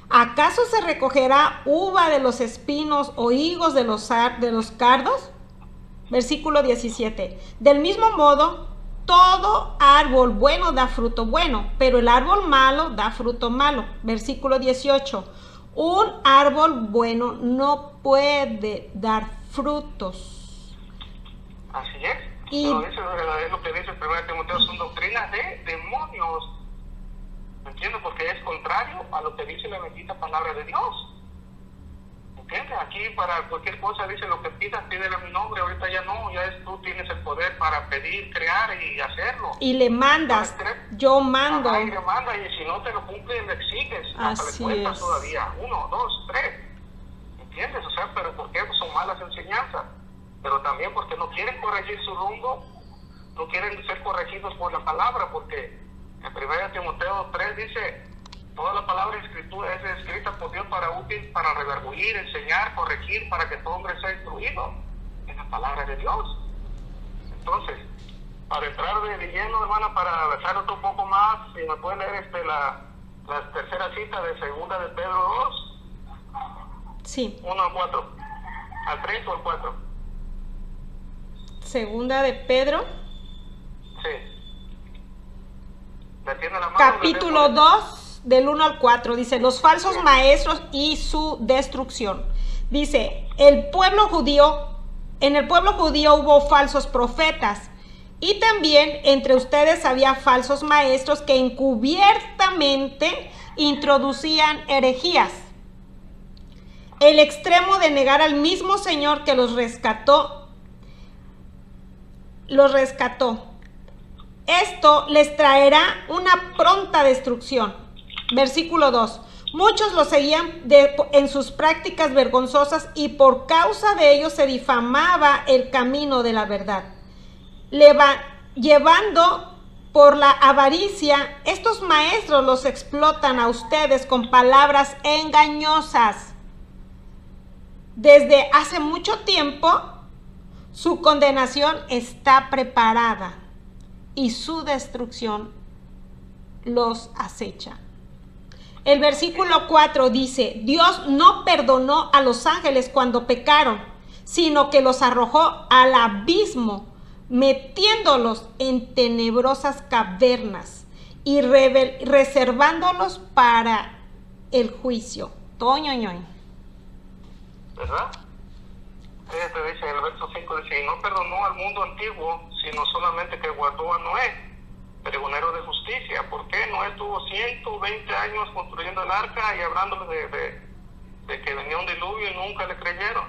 ¿Acaso se recogerá uva de los espinos o higos de los cardos? Versículo 17, del mismo modo, todo árbol bueno da fruto bueno, pero el árbol malo da fruto malo. Versículo 18, un árbol bueno no puede dar frutos. Así es. Pero eso es lo que dice el 1 Timoteo, son doctrinas de demonios. ¿Me entiendes? Porque es contrario a lo que dice la bendita palabra de Dios. ¿Entiendes? Aquí para cualquier cosa dice, lo que pidas, pídele a mi nombre. Ahorita ya no, tú tienes el poder para pedir, crear y hacerlo. Y le mandas, yo mando. Y le manda, y si no te lo cumple, le exiges. Así le cuentas es. todavía, 1, 2, 3. ¿Entiendes? O sea, pero ¿por qué? Pues son malas enseñanzas. Pero también porque no quieren corregir su rumbo, no quieren ser corregidos por la palabra, porque en 1 Timoteo 3 dice, toda la palabra escritura es escrita por Dios para útil, para redarguir, enseñar, corregir, para que todo hombre sea instruido en la palabra de Dios. Entonces, para entrar de lleno, hermana, para besar otro poco más, si me puede leer la tercera cita de 2 de Pedro 2. Sí. 1 al 4. Al 3 o al 4. Segunda de Pedro. Sí. ¿Me tiene la mano? Capítulo 2, del 1 al 4. Dice, los falsos maestros y su destrucción. Dice, en el pueblo judío hubo falsos profetas. Y también entre ustedes había falsos maestros que encubiertamente introducían herejías. El extremo de negar al mismo Señor que los rescató. Esto les traerá una pronta destrucción. Versículo 2. Muchos lo seguían en sus prácticas vergonzosas y por causa de ellos se difamaba el camino de la verdad. Llevando por la avaricia, estos maestros los explotan a ustedes con palabras engañosas. Desde hace mucho tiempo, su condenación está preparada y su destrucción los acecha. El versículo 4 dice, Dios no perdonó a los ángeles cuando pecaron, sino que los arrojó al abismo, metiéndolos en tenebrosas cavernas y reservándolos para el juicio. Toñoñoñ. ¿Verdad? Fíjate, dice el verso 5, dice, y no perdonó al mundo antiguo, sino solamente que guardó a Noé, pregonero de justicia. ¿Por qué? Noé tuvo 120 años construyendo el arca y hablándoles de que venía un diluvio y nunca le creyeron.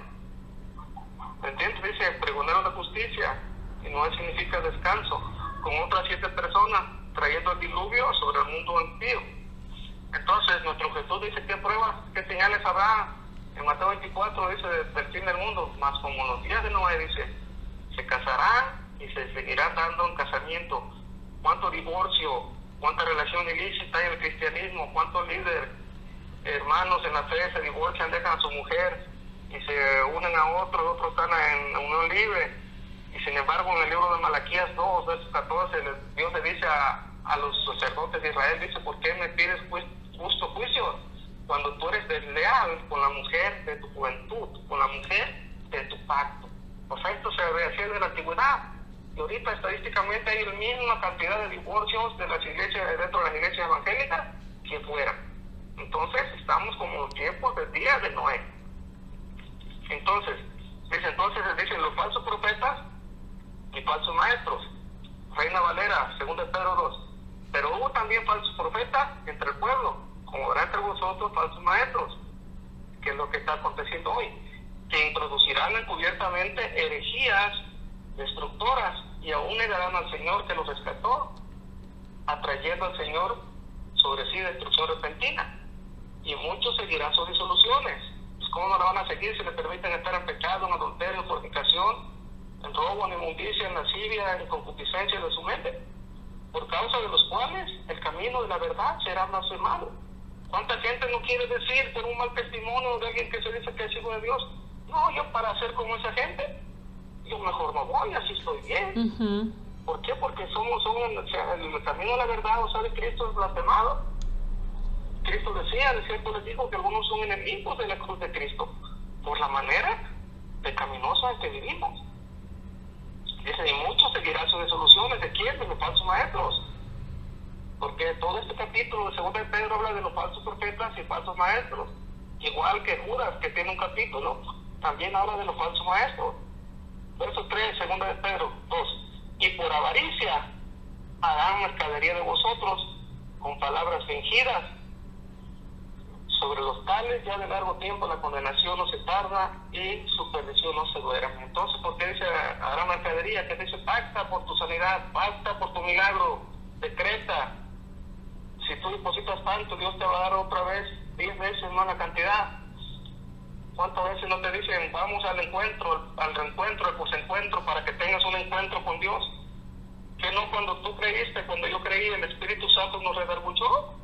¿Entiendes? Dice pregonero de justicia, y Noé significa descanso, con otras 7 personas trayendo el diluvio sobre el mundo impío. Entonces nuestro Jesús dice, ¿qué pruebas, qué señales habrá? En Mateo 24 dice, del fin del mundo, más como en los días de Noé, dice, se casarán y se seguirá dando en casamiento. ¿Cuánto divorcio, cuánta relación ilícita hay en el cristianismo? ¿Cuántos líderes, hermanos en la fe se divorcian, dejan a su mujer y se unen a otros están en unión libre? Y sin embargo, en el libro de Malaquías 2, verso 14, Dios le dice a los sacerdotes de Israel, dice, ¿por qué me pides justo juicio cuando tú eres desleal con la mujer de tu juventud, con la mujer de tu pacto? O sea, esto se hacía de la antigüedad. Y ahorita estadísticamente hay la misma cantidad de divorcios de las iglesias, dentro de las iglesias evangélicas que fuera. Entonces, estamos como en tiempos del día de Noé. Entonces dicen los falsos profetas y falsos maestros. Reina Valera, 2 Pedro 2. Pero hubo también falsos profetas entre el pueblo, como habrá entre vosotros falsos maestros, que es lo que está aconteciendo hoy, que introducirán encubiertamente herejías destructoras y aún negarán al Señor que los rescató, atrayendo al Señor sobre sí destrucción repentina. Y muchos seguirán sus disoluciones. Pues ¿cómo no la van a seguir si le permiten estar en pecado, en adulterio, en fornicación, en robo, en inmundicia, en lascivia, en concupiscencia de su mente? Por causa de los cuales el camino de la verdad será blasfemado. ¿Cuánta gente no quiere decir por un mal testimonio de alguien que se dice que es hijo de Dios? No, yo para ser como esa gente, yo mejor no voy, así estoy bien. ¿Por qué? Porque el camino de la verdad, o sea, de Cristo es blasfemado. Cristo decía, de cierto les dijo que algunos son enemigos de la cruz de Cristo por la manera pecaminosa en que vivimos. Dice, y muchos seguirán sus resoluciones. ¿De quién? De los falsos maestros. Porque todo este capítulo de 2 de Pedro habla de los falsos profetas y falsos maestros. Igual que Judas, que tiene un capítulo, también habla de los falsos maestros. Verso 3, 2 de Pedro 2. Y por avaricia harán mercadería de vosotros con palabras fingidas. Sobre los tales ya de largo tiempo la condenación no se tarda y su perdición no se duerme. Entonces, ¿por qué dice hará mercadería? Que dice, pacta por tu sanidad, pacta por tu milagro, decreta. Si tú depositas tanto, Dios te va a dar otra vez 10 veces más la cantidad. ¿Cuántas veces no te dicen, vamos al reencuentro, al posencuentro, para que tengas un encuentro con Dios? Que no, cuando tú creíste, cuando yo creí, el Espíritu Santo nos redarguyó.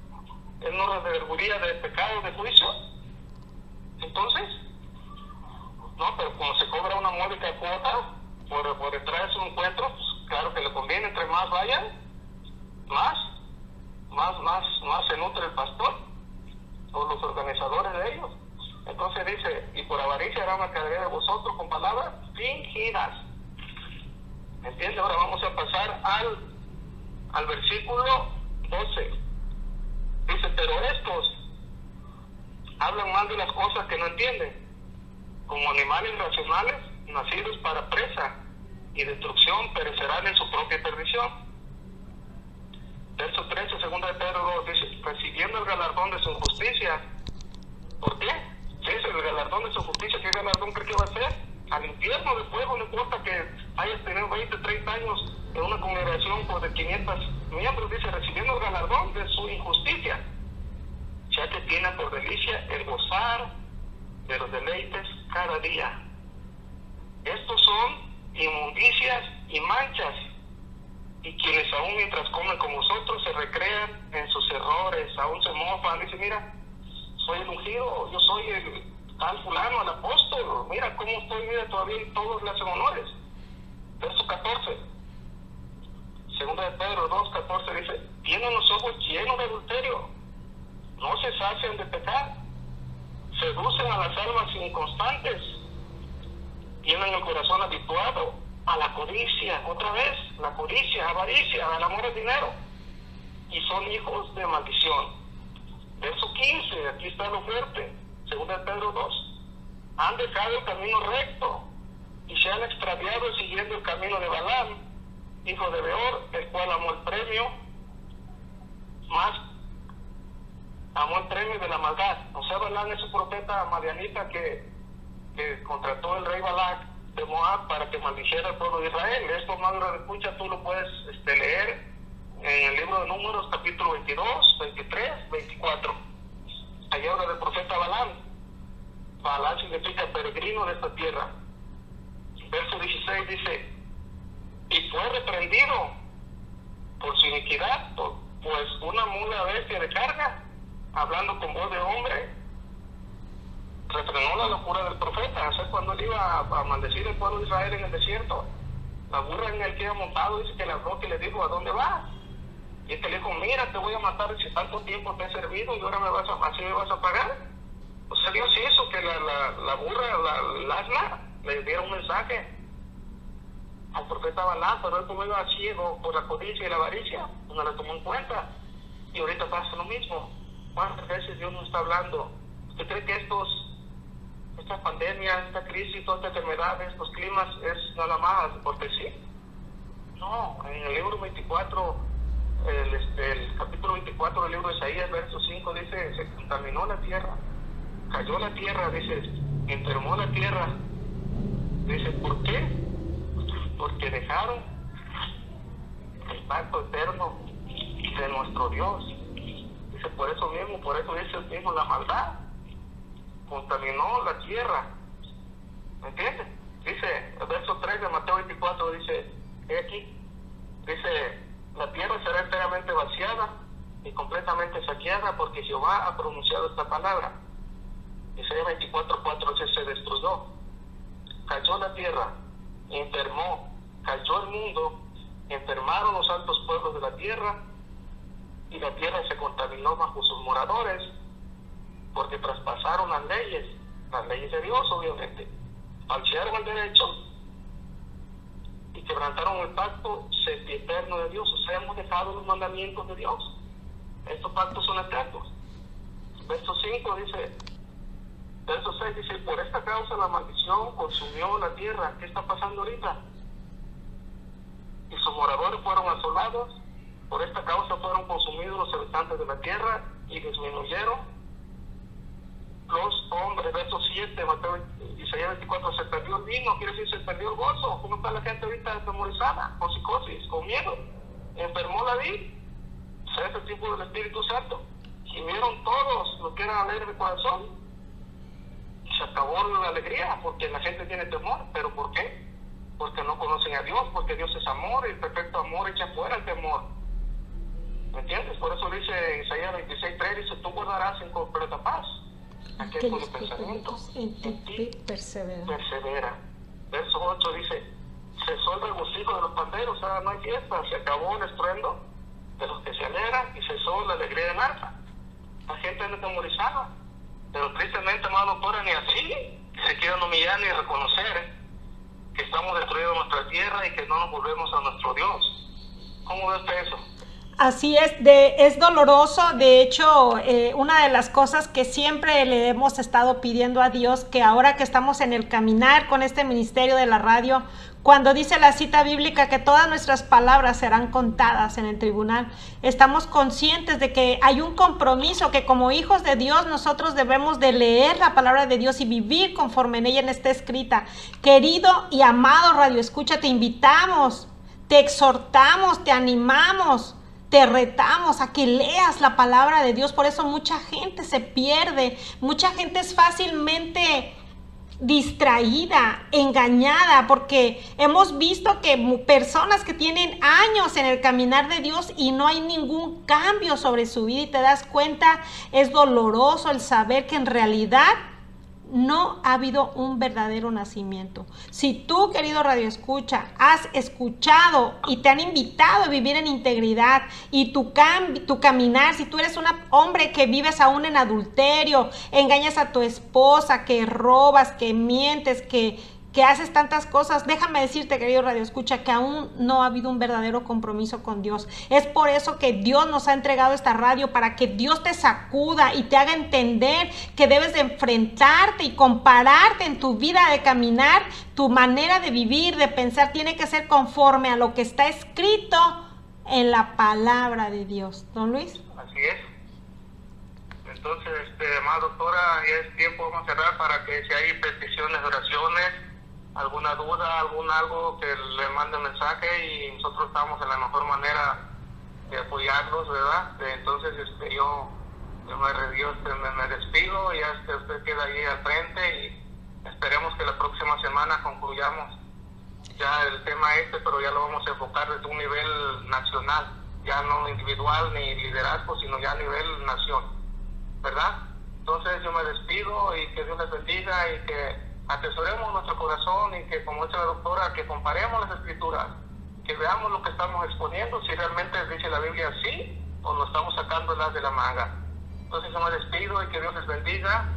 Él nos redarguiría de pecado, de juicio. Entonces, no, pero cuando se cobra una módica cuota por entrar a su encuentro, pues, claro que le conviene, entre más vayan, más se nutre el pastor o los organizadores de ellos. Entonces dice, y por avaricia hará mercadería de vosotros con palabras fingidas. ¿Me entiendes? Ahora vamos a pasar al versículo 12. Dice, pero estos hablan mal de las cosas que no entienden, como animales irracionales, nacidos para presa y destrucción, perecerán en su propia perdición. Verso 13, 2 de Pedro 2, dice, recibiendo el galardón de su justicia. ¿Por qué? Dice, el galardón de su justicia, ¿qué galardón cree que va a ser? Al infierno de fuego. No importa que hayas tenido 20, 30 años en una congregación de 500 miembros, dice, recibiendo el galardón de su injusticia, ya que tiene por delicia el gozar de los deleites cada día. Estos son inmundicias y manchas, y quienes aún mientras comen con vosotros se recrean en sus errores, aún se mofan, dice, mira, soy el ungido, yo soy el tal fulano, el apóstol, mira cómo estoy, mira, todavía todos le hacen honores. Verso 14, 2 de Pedro 2:14 dice, tienen los ojos llenos de adulterio, no se sacian de pecar, seducen a las almas inconstantes, tienen el corazón habituado a la codicia, otra vez, la codicia, avaricia, al amor al dinero, y son hijos de maldición. Verso 15, aquí está lo fuerte, 2 de Pedro 2, han dejado el camino recto y se han extraviado siguiendo el camino de Balaam, hijo de Beor, el cual amó el premio de la maldad. O sea, Balaam es un profeta madianita que contrató el rey Balac de Moab para que maldijera al pueblo de Israel. Esto, madre de escucha, tú lo puedes leer en el libro de Números, capítulo 22, 23, 24. Allá habla del profeta Balaam. Balaam significa peregrino de esta tierra. Verso 16 dice, y fue reprendido por su iniquidad, pues una mula bestia de carga, hablando con voz de hombre, refrenó la locura del profeta. O sea, cuando él iba a maldecir el pueblo de Israel en el desierto, la burra en el que iba montado, dice que le habló, que le dijo, ¿a dónde vas? Y este le dijo, mira, te voy a matar si tanto tiempo te he servido y ahora así me vas a pagar. O sea, Dios hizo que la burra, el asna, le diera un mensaje al profeta Balaam, pero él como iba ciego por la codicia y la avaricia, no le tomó en cuenta. Y ahorita pasa lo mismo. ¿Cuántas veces Dios nos está hablando? ¿Usted cree que estas pandemias, esta crisis, todas estas enfermedades, estos climas es nada más porque sí? No, en el libro 24, el capítulo 24 del libro de Isaías, verso 5, dice, se contaminó la tierra, cayó la tierra, dice, enfermó la tierra. Dice, ¿por qué? Porque dejaron el pacto eterno de nuestro Dios. Dice, por eso dice el mismo, la maldad contaminó la tierra. ¿Me entiendes? Dice, el verso 3 de Mateo 24, dice, aquí, dice, la tierra será enteramente vaciada y completamente saqueada porque Jehová ha pronunciado esta palabra. Isaías 24:4 dice, se destruyó, cayó la tierra, enfermó, cayó el mundo, enfermaron los altos pueblos de la tierra y la tierra se contaminó bajo sus moradores porque traspasaron las leyes de Dios, obviamente, falsearon el derecho y quebrantaron el pacto sempiterno de Dios. O sea, hemos dejado los mandamientos de Dios. Estos pactos son eternos. Verso 5 dice, verso 6 dice, por esta causa la maldición consumió la tierra. ¿Qué está pasando ahorita? Y sus moradores fueron asolados. Por esta causa fueron consumidos los habitantes de la tierra y disminuyeron los hombres. Verso 7, Mateo, Isaías 24, se perdió el vino, quiere decir, se perdió el gozo. ¿Cómo está la gente ahorita atemorizada, con psicosis, con miedo? Enfermó la vid, o sea, es el tipo del Espíritu Santo. Gimieron todos los que eran alegres de corazón. Y se acabó la alegría, porque la gente tiene temor. ¿Pero por qué? Porque no conocen a Dios, porque Dios es amor, y el perfecto amor echa fuera el temor. ¿Me entiendes? Por eso dice Isaías 26:3, dice, tú guardarás en completa paz aquel cuyo pensamiento en ti persevera. Verso 8 dice, cesó el regocijo de los panderos, o sea, no hay fiesta, se acabó el estruendo de los que se alegran y cesó la alegría del arpa. La gente no está atemorizada, pero tristemente, hermano doctora, ni así se quieren humillar ni reconocer que estamos destruyendo nuestra tierra y que no nos volvemos a nuestro Dios. ¿Cómo ve usted eso? Así es doloroso. De hecho, una de las cosas que siempre le hemos estado pidiendo a Dios, que ahora que estamos en el caminar con este ministerio de la radio, cuando dice la cita bíblica que todas nuestras palabras serán contadas en el tribunal, estamos conscientes de que hay un compromiso, que como hijos de Dios nosotros debemos de leer la palabra de Dios y vivir conforme en ella está escrita. Querido y amado Radio Escucha, te invitamos, te exhortamos, te animamos, te retamos a que leas la palabra de Dios. Por eso mucha gente se pierde, mucha gente es fácilmente distraída, engañada, porque hemos visto que personas que tienen años en el caminar de Dios y no hay ningún cambio sobre su vida, y te das cuenta, es doloroso el saber que en realidad no ha habido un verdadero nacimiento. Si tú, querido Radio Escucha, has escuchado y te han invitado a vivir en integridad y tu caminar, si tú eres un hombre que vives aún en adulterio, engañas a tu esposa, que robas, que mientes, que haces tantas cosas, déjame decirte, querido Radio Escucha, que aún no ha habido un verdadero compromiso con Dios. Es por eso que Dios nos ha entregado esta radio, para que Dios te sacuda y te haga entender que debes de enfrentarte y compararte en tu vida de caminar. Tu manera de vivir, de pensar, tiene que ser conforme a lo que está escrito en la palabra de Dios. ¿Don Luis? Así es. Entonces, amada doctora, ya es tiempo, vamos a cerrar, para que si hay peticiones, oraciones, alguna duda, algo que le mande mensaje, y nosotros estamos en la mejor manera de apoyarlos, ¿verdad? Entonces, yo me despido, y ya usted queda ahí al frente, y esperemos que la próxima semana concluyamos ya el tema pero ya lo vamos a enfocar desde un nivel nacional, ya no individual ni liderazgo, sino ya a nivel nación, ¿verdad? Entonces yo me despido, y que Dios les bendiga, y que atesoremos nuestro corazón y que, como dice la doctora, que comparemos las escrituras, que veamos lo que estamos exponiendo, si realmente dice la Biblia así o nos estamos sacando las de la manga. Entonces yo me despido y que Dios les bendiga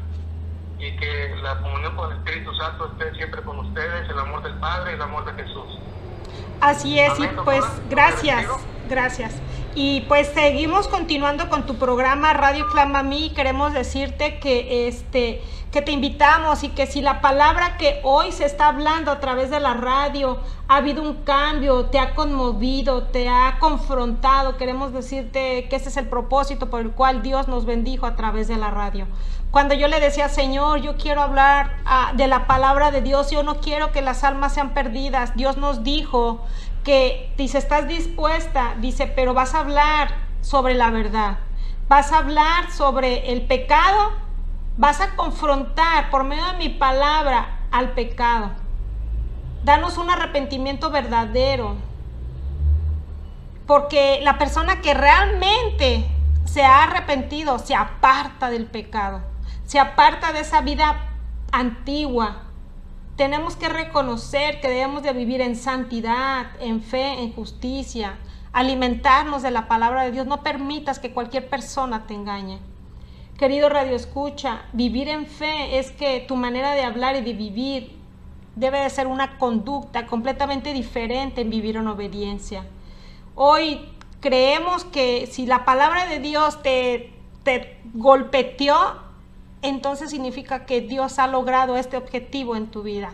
y que la comunión con el Espíritu Santo esté siempre con ustedes, el amor del Padre y el amor de Jesús. Así es. Amén, y pues gracias. Y pues seguimos continuando con tu programa Radio Clama a mí. Queremos decirte que que te invitamos y que si la palabra que hoy se está hablando a través de la radio ha habido un cambio, te ha conmovido, te ha confrontado, queremos decirte que ese es el propósito por el cual Dios nos bendijo a través de la radio. Cuando yo le decía, Señor, yo quiero hablar de la palabra de Dios, yo no quiero que las almas sean perdidas. Dios nos dijo que, dice, estás dispuesta, dice, pero vas a hablar sobre la verdad, vas a hablar sobre el pecado, vas a confrontar por medio de mi palabra al pecado. Danos un arrepentimiento verdadero, porque la persona que realmente se ha arrepentido se aparta del pecado, se aparta de esa vida antigua. Tenemos que reconocer que debemos de vivir en santidad, en fe, en justicia, alimentarnos de la palabra de Dios. No permitas que cualquier persona te engañe. Querido Radio Escucha, vivir en fe es que tu manera de hablar y de vivir debe de ser una conducta completamente diferente en vivir en obediencia. Hoy creemos que si la palabra de Dios te golpeteó, entonces significa que Dios ha logrado este objetivo en tu vida.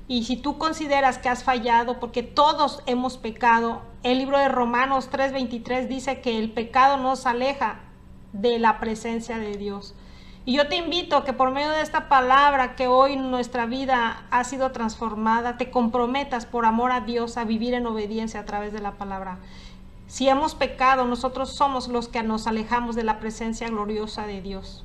Y si tú consideras que has fallado, porque todos hemos pecado, el libro de Romanos 3:23 dice que el pecado nos aleja de la presencia de Dios. Y yo te invito que por medio de esta palabra que hoy nuestra vida ha sido transformada, te comprometas por amor a Dios a vivir en obediencia a través de la palabra. Si hemos pecado, nosotros somos los que nos alejamos de la presencia gloriosa de Dios.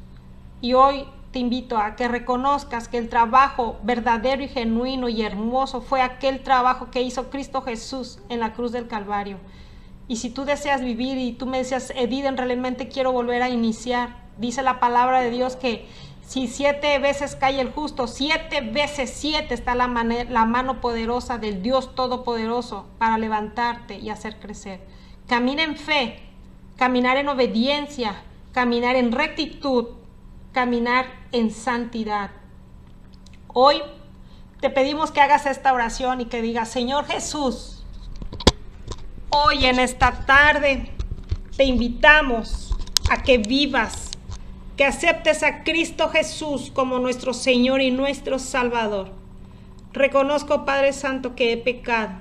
Y hoy te invito a que reconozcas que el trabajo verdadero y genuino y hermoso fue aquel trabajo que hizo Cristo Jesús en la cruz del Calvario. Y si tú deseas vivir y tú me decías, Edith, realmente quiero volver a iniciar, dice la palabra de Dios que si 7 veces cae el justo, 7 veces 7 está la mano poderosa del Dios Todopoderoso para levantarte y hacer crecer. Camina en fe, caminar en obediencia, caminar en rectitud, caminar en santidad. Hoy te pedimos que hagas esta oración y que digas, Señor Jesús, hoy en esta tarde te invitamos a que vivas, que aceptes a Cristo Jesús como nuestro Señor y nuestro Salvador. Reconozco, Padre Santo, que he pecado,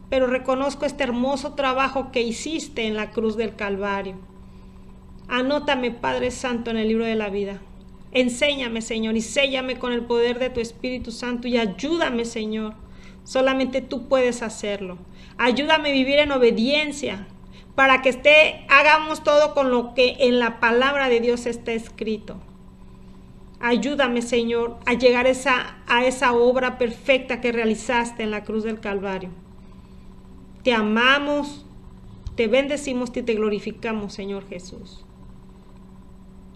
pero reconozco este hermoso trabajo que hiciste en la cruz del Calvario. Anótame, Padre Santo, en el libro de la vida. Enséñame, Señor, y séllame con el poder de tu Espíritu Santo y ayúdame, Señor. Solamente tú puedes hacerlo. Ayúdame a vivir en obediencia para que hagamos todo con lo que en la palabra de Dios está escrito. Ayúdame, Señor, a llegar a esa obra perfecta que realizaste en la cruz del Calvario. Te amamos, te bendecimos y te glorificamos, Señor Jesús.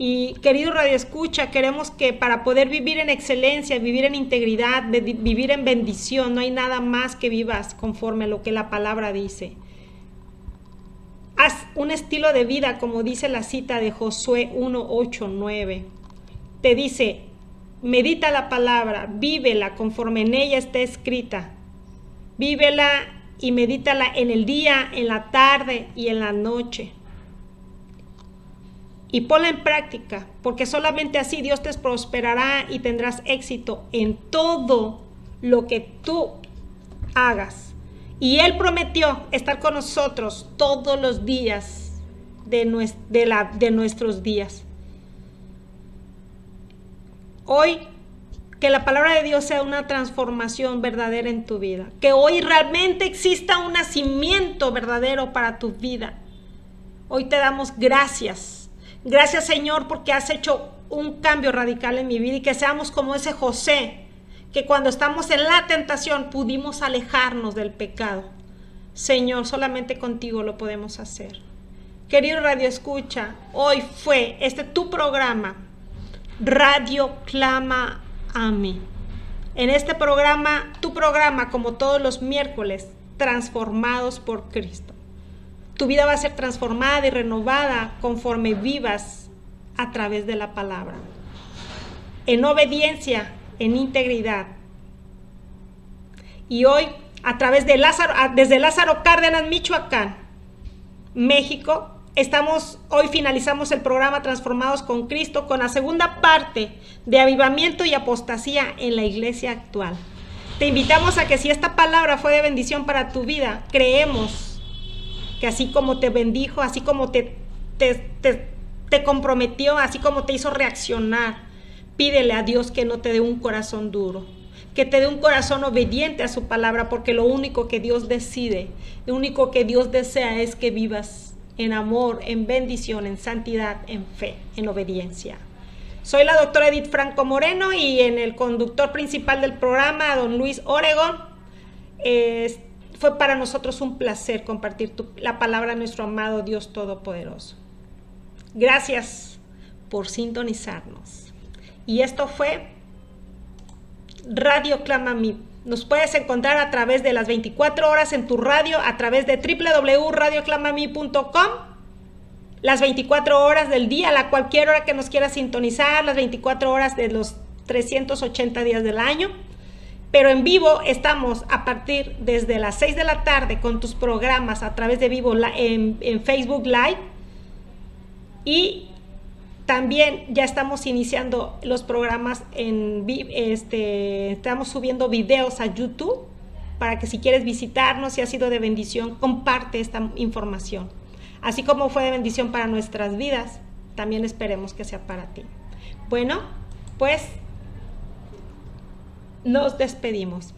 Y querido Radio Escucha, queremos que para poder vivir en excelencia, vivir en integridad, vivir en bendición, no hay nada más que vivas conforme a lo que la palabra dice. Haz un estilo de vida, como dice la cita de Josué 1:8-9. Te dice, medita la palabra, vívela conforme en ella está escrita. Vívela y medítala en el día, en la tarde y en la noche. Y ponla en práctica, porque solamente así Dios te prosperará y tendrás éxito en todo lo que tú hagas. Y Él prometió estar con nosotros todos los días de nuestros días. Hoy, que la palabra de Dios sea una transformación verdadera en tu vida. Que hoy realmente exista un nacimiento verdadero para tu vida. Hoy te damos gracias. Gracias, Señor, porque has hecho un cambio radical en mi vida y que seamos como ese José, que cuando estamos en la tentación pudimos alejarnos del pecado. Señor, solamente contigo lo podemos hacer. Querido Radio Escucha, hoy fue tu programa, Radio Clama a mí. En este programa, tu programa, como todos los miércoles, transformados por Cristo. Tu vida va a ser transformada y renovada conforme vivas a través de la palabra. En obediencia, en integridad. Y hoy, a través de desde Lázaro Cárdenas, Michoacán, México, hoy finalizamos el programa Transformados con Cristo con la segunda parte de avivamiento y apostasía en la iglesia actual. Te invitamos a que si esta palabra fue de bendición para tu vida, creemos que así como te bendijo, así como te comprometió, así como te hizo reaccionar, pídele a Dios que no te dé un corazón duro, que te dé un corazón obediente a su palabra, porque lo único que Dios decide, lo único que Dios desea es que vivas en amor, en bendición, en santidad, en fe, en obediencia. Soy la doctora Edith Franco Moreno y en el conductor principal del programa, don Luis Oregón. Fue para nosotros un placer compartir la palabra de nuestro amado Dios Todopoderoso. Gracias por sintonizarnos. Y esto fue Radio Clama a mí. Nos puedes encontrar a través de las 24 horas en tu radio, a través de www.radioclamami.com, las 24 horas del día, a cualquier hora que nos quieras sintonizar, las 24 horas de los 380 días del año. Pero en vivo estamos a partir desde las 6 de la tarde con tus programas a través de vivo en Facebook Live. Y también ya estamos iniciando los programas estamos subiendo videos a YouTube para que si quieres visitarnos, si ha sido de bendición, comparte esta información. Así como fue de bendición para nuestras vidas, también esperemos que sea para ti. Bueno, pues nos despedimos.